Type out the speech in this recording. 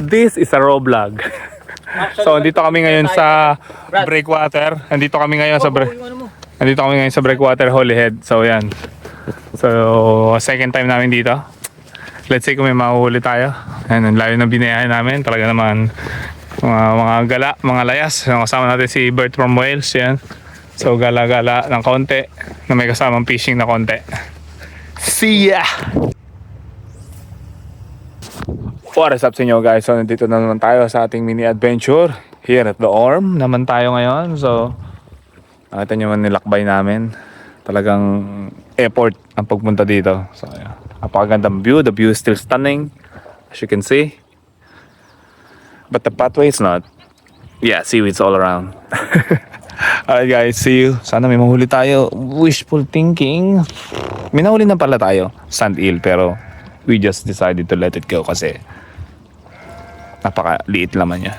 This is a raw vlog. So, andito kami ngayon sa breakwater. Andito kami ngayon sa breakwater Holyhead. So, yan. So, second time namin dito. Let's say kung may mahuhuli tayo. Ayan, ang layo na binayahan namin. Talaga naman mga gala, mga layas. Kasama natin si Bert from Wales. Yan. So, gala-gala ng konti na may kasamang fishing na konti. See ya! What is up sa inyo guys? So, nandito na naman tayo sa ating mini adventure here at the Orm naman tayo ngayon. So, nakita nyo man nilakbay namin. Talagang effort ang pagpunta dito. So, yeah. Napakagandang view. The view is still stunning, as you can see. But the pathway is not. Yeah, seaweeds all around. Alright guys, see you. Sana may mahuli tayo. Wishful thinking. May nahuli na pala tayo. Sand eel, pero we just decided to let it go kasi napakaliit laman niya.